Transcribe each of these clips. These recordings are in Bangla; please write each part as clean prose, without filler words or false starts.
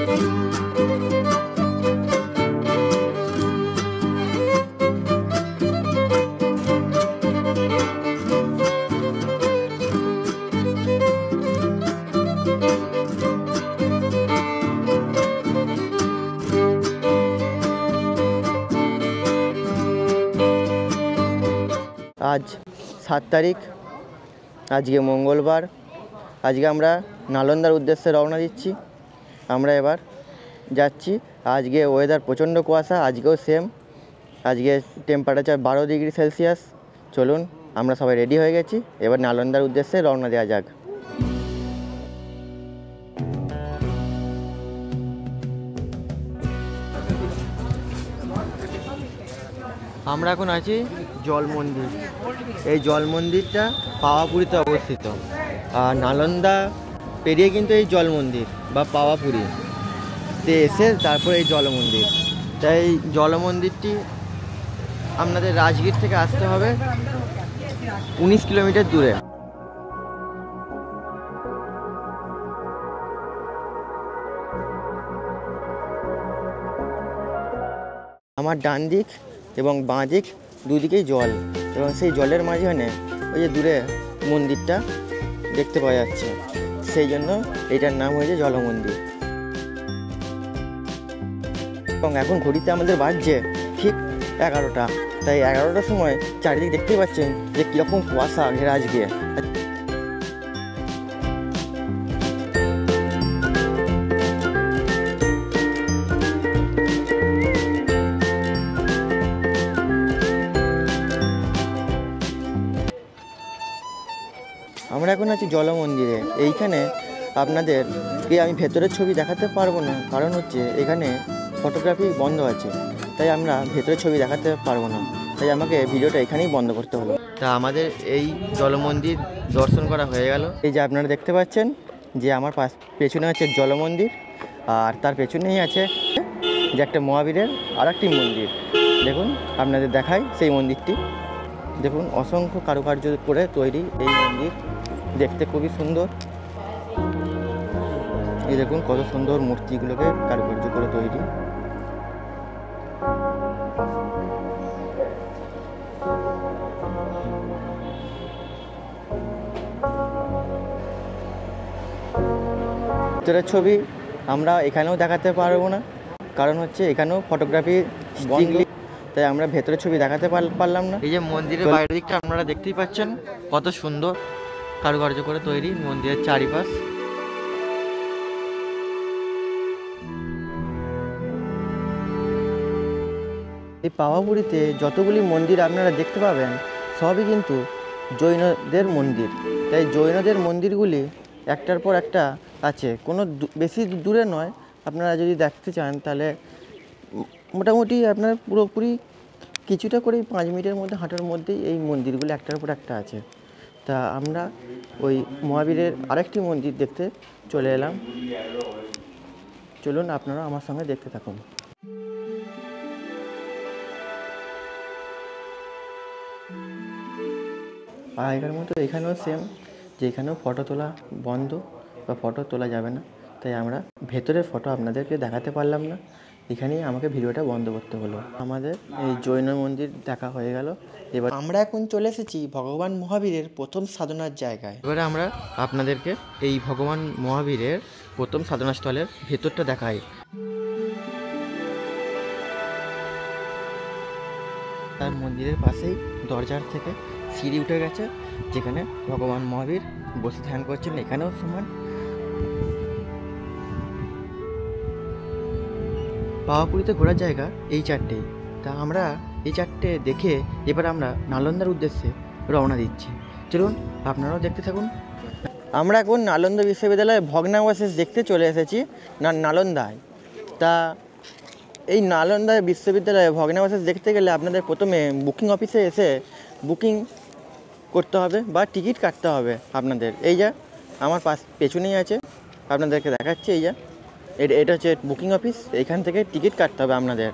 आज 7 तारीख, आज के मंगलवार। आज के আমরা নালন্দার উদ্দেশ্যে রওনা দিচ্ছি। আমরা এবার যাচ্ছি। আজকে ওয়েদার প্রচণ্ড কুয়াশা, আজকেও সেম। আজকে টেম্পারেচার 12 ডিগ্রি সেলসিয়াস। চলুন, আমরা সবাই রেডি হয়ে গেছি, এবার নালন্দার উদ্দেশ্যে রওনা দেওয়া যাক। আমরা এখন আছি জল মন্দির। এই জল মন্দিরটা পাওয়াপুরীতে অবস্থিত, আর নালন্দা পেরিয়ে কিন্তু এই জল মন্দির বা পাওয়াপুরীতে এসে তারপর এই জল মন্দির। তাই জল মন্দিরটি আপনাদের রাজগীর থেকে আসতে হবে 19 কিলোমিটার দূরে। আমার ডান দিক এবং বাঁ দিক দুদিকেই জল, এবং সেই জলের মাঝখানে ওই যে দূরে মন্দিরটা দেখতে পাওয়া যাচ্ছে, সেই জন্য এটার নাম হয়েছে জল মন্দির। এবং এখন ঘড়িতে আমাদের বাজছে ঠিক 11টা। তাই 11টার সময় চারিদিক দেখতেই পাচ্ছেন যে কীরকম কুয়াশা ঘেরা আজকে। আমরা এখন আছি জল মন্দিরে। এইখানে আপনাদেরকে আমি ভেতরের ছবি দেখাতে পারবো না, কারণ হচ্ছে এখানে ফটোগ্রাফি বন্ধ আছে, তাই আমরা ভেতরের ছবি দেখাতে পারবো না, তাই আমাকে ভিডিওটা এখানেই বন্ধ করতে হলো। তা আমাদের এই জল মন্দির দর্শন করা হয়ে গেল। এই যে আপনারা দেখতে পাচ্ছেন যে আমার পেছনে আছে জল মন্দির, আর তার পেছনেই আছে যে একটা মহাবীরের আর একটি মন্দির। দেখুন, আপনাদের দেখাই সেই মন্দিরটি। দেখুন, অসংখ্য কারুকার্য করে তৈরি এই মন্দির, দেখতে খুবই সুন্দর। এই দেখুন কত সুন্দর মূর্তিগুলোকে কারুকার্য করে তৈরি। ভিতরের ছবি আমরা এখানেও দেখাতে পারবো না, কারণ হচ্ছে এখানেও ফটোগ্রাফি বন্ধ, তাই আমরা ভেতরের ছবি দেখাতে পারলাম না। এই যে মন্দিরের বাইরের দিকটা আপনারা দেখতেই পাচ্ছেন কত সুন্দর কারুকার্য করে তৈরি মন্দিরের চারিপাশ। এই পাওয়াপুরীতে যতগুলি মন্দির আপনারা দেখতে পাবেন সবই কিন্তু জৈনদের মন্দির। তাই জৈনদের মন্দিরগুলি একটার পর একটা আছে, কোনো বেশি দূরে নয়। আপনারা যদি দেখতে চান তাহলে মোটামুটি আপনার পুরোপুরি কিছুটা করে 5 মিনিটের মধ্যে হাঁটার মধ্যেই এই মন্দিরগুলো একটার পর একটা আছে। তা আমরা ওই মহাবীরের আরেকটি মন্দির দেখতে চলে এলাম। চলুন, আপনারা আমার সঙ্গে দেখতে থাকুন। আগেকার মতো এখানেও সেম, যে এখানেও ফটো তোলা বন্ধ বা ফটো তোলা যাবে না, তাই আমরা ভেতরের ফটো আপনাদেরকে দেখাতে পারলাম না, এখানেই আমাকে ভিডিওটা বন্ধ করতে হলো। আমাদের এই জৈন মন্দির দেখা হয়ে গেল। এবার আমরা এখন চলে এসেছি ভগবান মহাবীরের প্রথম সাধনার জায়গায়। এবারে আমরা আপনাদেরকে এই ভগবান মহাবীরের প্রথম সাধনাস্থলের ভেতরটা দেখাই। তার মন্দিরের পাশেই দরজার থেকে সিঁড়ি উঠে গেছে, যেখানে ভগবান মহাবীর বসে ধ্যান করছেন। এখানেও সমান। পাওয়াপুরীতে ঘোরার জায়গা এই 4টেই। তা আমরা এই 4টে দেখে এবার আমরা নালন্দার উদ্দেশ্যে রওনা দিচ্ছি। চলুন, আপনারাও দেখতে থাকুন। আমরা এখন নালন্দা বিশ্ববিদ্যালয়ে ভগ্নাবশেষ দেখতে চলে এসেছি নালন্দায়। তা এই নালন্দা বিশ্ববিদ্যালয়ে ভগ্নাবশেষ দেখতে গেলে আপনাদের প্রথমে বুকিং অফিসে এসে বুকিং করতে হবে বা টিকিট কাটতে হবে আপনাদের। এই যা আমার পেছনেই আছে, আপনাদেরকে দেখাচ্ছি। এই যা এটা হচ্ছে বুকিং অফিস, এইখান থেকে টিকিট কাটতে হবে আপনাদের।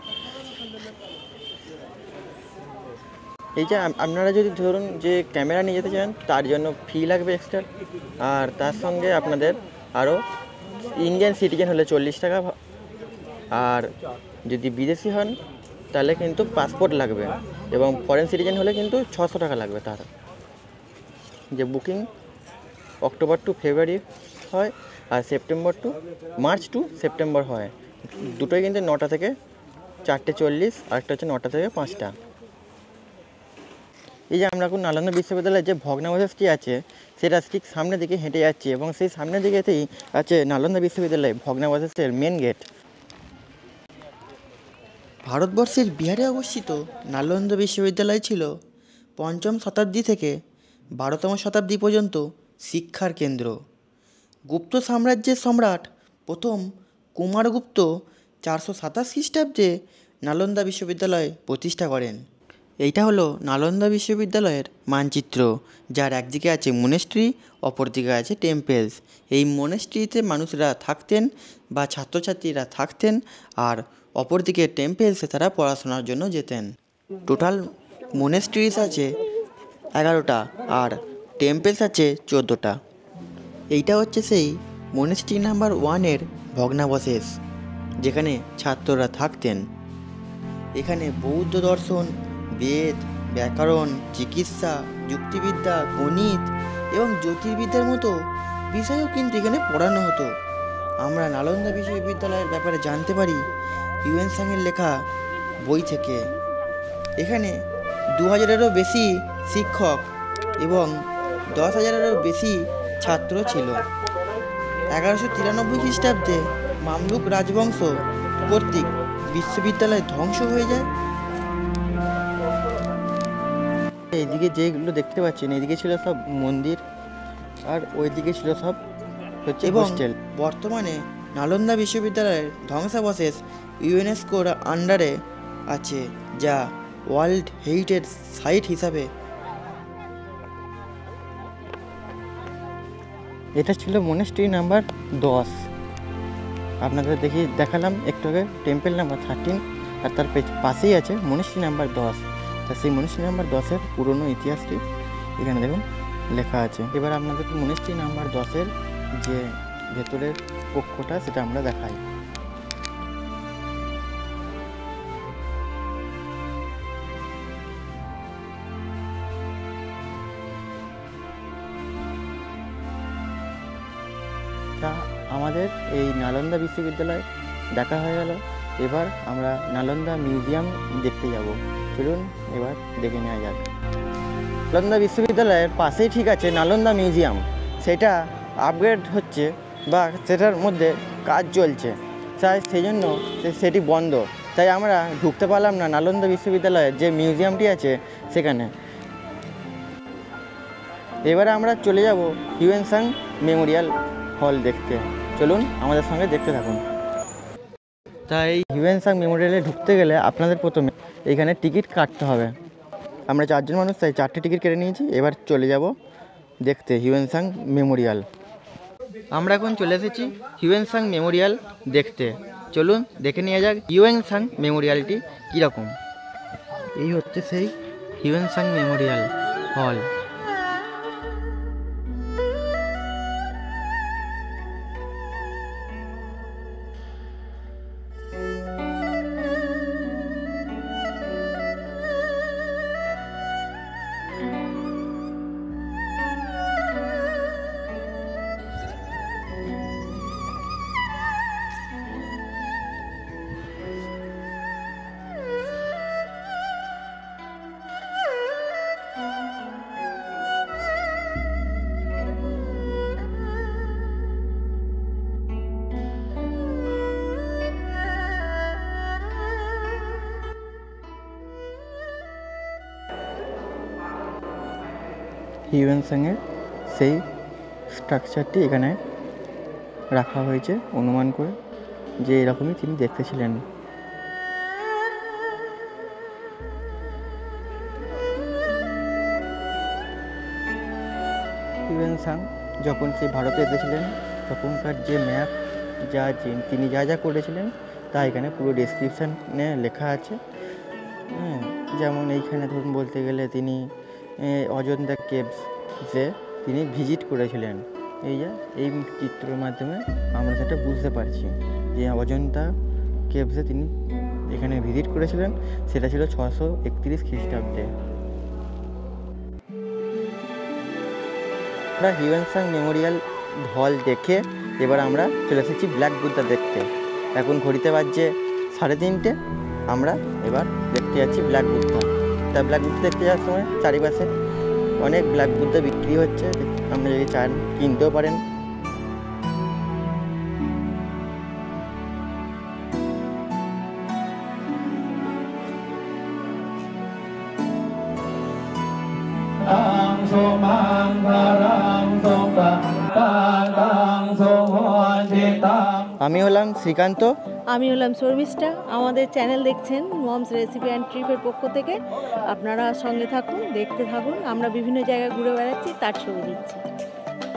এই যে আপনারা যদি ধরুন যে ক্যামেরা নিয়ে যেতে চান, তার জন্য ফি লাগবে এক্সট্রা, আর তার সঙ্গে আপনাদের আরও ইন্ডিয়ান সিটিজেন হলে 40 টাকা, আর যদি বিদেশি হন তাহলে কিন্তু পাসপোর্ট লাগবে, এবং ফরেন সিটিজেন হলে কিন্তু 600 টাকা লাগবে। তার যে বুকিং অক্টোবর টু ফেব্রুয়ারি হয়, আর মার্চ টু সেপ্টেম্বর হয়। দুটোই কিন্তু 9টা থেকে 4:40, আরেকটা হচ্ছে 9টা থেকে 5টা। এই যে আমরা এখন নালন্দা বিশ্ববিদ্যালয়ের যে ভগ্নাবশেষটি আছে সেটা ঠিক সামনের দিকে হেঁটে যাচ্ছি, এবং সেই সামনের দিকেতেই আছে নালন্দা বিশ্ববিদ্যালয় ভগ্নাবশেষের মেন গেট। ভারতবর্ষের বিহারে অবস্থিত নালন্দা বিশ্ববিদ্যালয় ছিল 5ম শতাব্দী থেকে 12তম শতাব্দী পর্যন্ত শিক্ষার কেন্দ্র। গুপ্ত সাম্রাজ্যের সম্রাট প্রথম কুমারগুপ্ত 427 খ্রিস্টাব্দে নালন্দা বিশ্ববিদ্যালয় প্রতিষ্ঠা করেন। এইটা হলো নালন্দা বিশ্ববিদ্যালয়ের মানচিত্র, যার একদিকে আছে মনেস্ট্রি, অপরদিকে আছে টেম্পেলস। এই মনেস্ট্রিতে মানুষরা থাকতেন বা ছাত্রছাত্রীরা থাকতেন, আর অপরদিকে টেম্পেলসে তারা পড়াশোনার জন্য যেতেন। টোটাল মনেস্ট্রিজ আছে 11টা, আর টেম্পেলস আছে 14টা। এইটা হচ্ছে সেই মনেস্ট্রি নাম্বার 1-এর ভগ্নাবশেষ, যেখানে ছাত্ররা থাকতেন। এখানে বৌদ্ধ দর্শন, বেদ, ব্যাকরণ, চিকিৎসা, যুক্তিবিদ্যা, গণিত এবং জ্যোতির্বিদ্যার মতো বিষয়ও কিন্তু এখানে পড়ানো হতো। আমরা নালন্দা বিশ্ববিদ্যালয়ের ব্যাপারে জানতে পারি হিউয়েন-সাংয়ের লেখা বই থেকে। এখানে 2000-এরও বেশি শিক্ষক এবং 10,000-এরও বেশি ছাত্র ছিল। 1193 খ্রিস্টাব্দে মামলুক রাজবংশ কর্তৃক বিশ্ববিদ্যালয় ধ্বংস হয়ে যায়। এইদিকে যেগুলো দেখতে পাচ্ছেন, এইদিকে ছিল সব মন্দির, আর ওইদিকে ছিল সব হচ্ছে হোস্টেল। বর্তমানে নালন্দা বিশ্ববিদ্যালয়ের ধ্বংসাবশেষ ইউনেস্কোর আন্ডারে আছে, যা ওয়ার্ল্ড হেরিটেজ সাইট হিসাবে। এটা ছিল মনেস্ট্রি নাম্বার 10। আপনাদের দেখালাম একটু আগে টেম্পল নাম্বার 13, আর তার পাশেই আছে মনেস্ট্রি নাম্বার 10। তা সেই মনেস্ট্রি নাম্বার 10-এর পুরনো ইতিহাসটি এখানে দেখুন লেখা আছে। এবার আপনাদের মনেস্ট্রি নাম্বার 10-এর যে ভেতরের কক্ষটা সেটা আমরা দেখাই। তা আমাদের এই নালন্দা বিশ্ববিদ্যালয় দেখা হয়ে গেল। এবার আমরা নালন্দা মিউজিয়াম দেখতে যাব। চলুন এবার দেখে নেওয়া যাক। নালন্দা বিশ্ববিদ্যালয়ের পাশেই ঠিক আছে নালন্দা মিউজিয়াম। সেটা আপগ্রেড হচ্ছে বা সেটার মধ্যে কাজ চলছে, তাই সেই জন্য সেটি বন্ধ। তাই আমরা ঢুকতে পারলাম না নালন্দা বিশ্ববিদ্যালয়ের যে মিউজিয়ামটি আছে সেখানে। এবারে আমরা চলে যাব হিউয়েন-সাং মেমোরিয়াল হল দেখতে। চলুন আমাদের সঙ্গে দেখতে থাকুন। তাই হিউয়েন-সাং মেমোরিয়ালে ঢুকতে গেলে আপনাদের প্রথমে এখানে টিকিট কাটতে হবে। আমরা 4 জন মানুষ, তাই 4টে টিকিট কেটে নিয়েছি। এবার চলে যাব দেখতে হিউয়েন-সাং মেমোরিয়াল। আমরা এখন চলে এসেছি হিউয়েন-সাং মেমোরিয়াল দেখতে। চলুন দেখে নেওয়া যাক হিউয়েন-সাং মেমোরিয়ালটি কীরকম। এই হচ্ছে সেই হিউয়েন-সাং মেমোরিয়াল হল। হিউয়েন-সাংয়ের সেই স্ট্রাকচারটি এখানে রাখা হয়েছে অনুমান করে যে এরকমই তিনি দেখতে ছিলেন। হিউয়েন-সাং যখন সেই ভারতে এসেছিলেন তখনকার যে ম্যাপ তিনি যা যা করেছিলেন তা এখানে পুরো ডেসক্রিপশানে লেখা আছে। যেমন এইখানে ধরুন বলতে গেলে তিনি অজন্তা কেভসে তিনি ভিজিট করেছিলেন। এই যে এই চিত্রের মাধ্যমে আমরা সেটা বুঝতে পারছি যে অজন্তা কেভসে তিনি এখানে ভিজিট করেছিলেন, সেটা ছিল 631 খ্রিস্টাব্দে। আমরা হিউয়েন সাং মেমোরিয়াল হল দেখে এবার আমরা চলে এসেছি ব্ল্যাক বুদ্ধা দেখতে। এখন ঘড়িতে বাজছে 3:30। আমরা এবার দেখতে যাচ্ছি ব্ল্যাক বুদ্ধা। তা ব্ল্যাক বুদ্ধা দেখতে যাওয়ার সময় চারিপাশে অনেক ব্ল্যাক বুদ্ধা বিক্রি হচ্ছে, আপনি যদি চান কিনতেও পারেন। আমি হলাম শ্রীকান্ত। আমি হলাম শর্মিষ্ঠা। আমাদের চ্যানেল দেখছেন মমস রেসিপি অ্যান্ড ট্রিপের পক্ষ থেকে। আপনারা সঙ্গে থাকুন, দেখতে থাকুন। আমরা বিভিন্ন জায়গায় ঘুরে বেড়াচ্ছি, তার ছবি দিচ্ছি।